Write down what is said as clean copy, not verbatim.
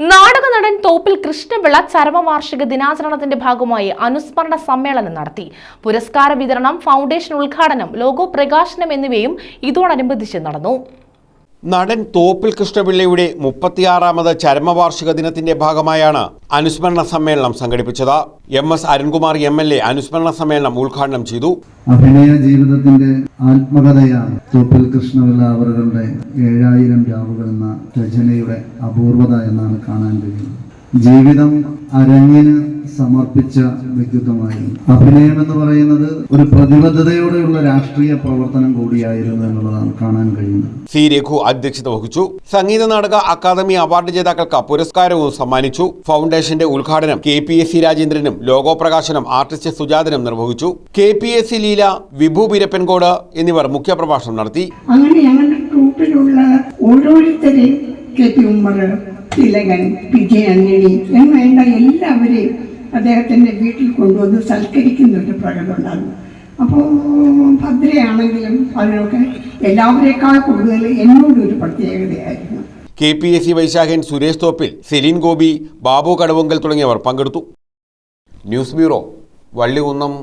നാടകനടൻ തോപ്പിൽ കൃഷ്ണപിള്ള ചരമവാർഷിക ദിനാചരണത്തിന്റെ ഭാഗമായി അനുസ്മരണ സമ്മേളനം നടത്തി. പുരസ്കാര വിതരണം, ഫൗണ്ടേഷൻ ഉദ്ഘാടനം, ലോഗോ പ്രകാശനം എന്നിവയും ഇതോടനുബന്ധിച്ച് നടന്നു. നടൻ തോപ്പിൽ കൃഷ്ണപിള്ളയുടെ 36ാമത് ചരമവാർഷിക ദിനത്തിന്റെ ഭാഗമായാണ് അനുസ്മരണ സമ്മേളനം സംഘടിപ്പിച്ചത്. MS അരുൺകുമാർ MLA അനുസ്മരണ സമ്മേളനം ഉദ്ഘാടനം ചെയ്തു. അഭിനയ ജീവിതത്തിന്റെ ആത്മകഥയാണ് തോപ്പിൽ കൃഷ്ണപിള്ള അവരുടെ 7000 രാവുകൾ എന്ന രചനയുടെ അപൂർവത എന്നാണ് കാണാൻ കഴിയുന്നത്. ജീവിതം അരങ്ങിന് സമർപ്പിച്ച വ്യക്തിത്വമായിരുന്നു. അഭിനയം എന്ന് പറയുന്നത് ഒരു പ്രതിബദ്ധതയോടെയുള്ള രാഷ്ട്രീയ പ്രവർത്തനം കൂടിയായിരുന്നു എന്നുള്ളതാണ് കാണാൻ കഴിയുന്നത്. സി രഘു അധ്യക്ഷത വഹിച്ചു. സംഗീത നാടക അക്കാദമി അവാർഡ് ജേതാക്കൾക്ക് പുരസ്കാരവും സമ്മാനിച്ചു. ഫൗണ്ടേഷന്റെ ഉദ്ഘാടനം KPSC രാജേന്ദ്രനും ലോഗോ പ്രകാശനം ആർട്ടിസ്റ്റ് സുജാതനും നിർവഹിച്ചു. KPSC ലീല, വിഭു ബിരപ്പൻകോട് എന്നിവർ മുഖ്യപ്രഭാഷണം നടത്തി. അങ്ങനെ ഞങ്ങളുടെ ട്രൂപ്പിലുള്ള ഓരോരുത്തരെയും KP ഉമ്മർ, തിലകൻ, PJ അന്യണി എന്ന് വേണ്ട എല്ലാവരെയും അദ്ദേഹത്തിൻ്റെ വീട്ടിൽ കൊണ്ടുവന്ന് സൽക്കരിക്കുന്നൊരു പ്രകടനമുണ്ടാകും. അപ്പോൾ ഭദ്രയാണെങ്കിലും അതിനൊക്കെ എല്ലാവരേക്കാൾ കൂടുതൽ എന്നോടൊരു പ്രത്യേകതയായിരുന്നു. KPSC വൈശാഖൻ സുരേഷ് തോപ്പിൽ, സെലീൻ ഗോപി, ബാബു കടവുങ്കൽ തുടങ്ങിയവർ പങ്കെടുത്തു. News bureau, Vallikunnam.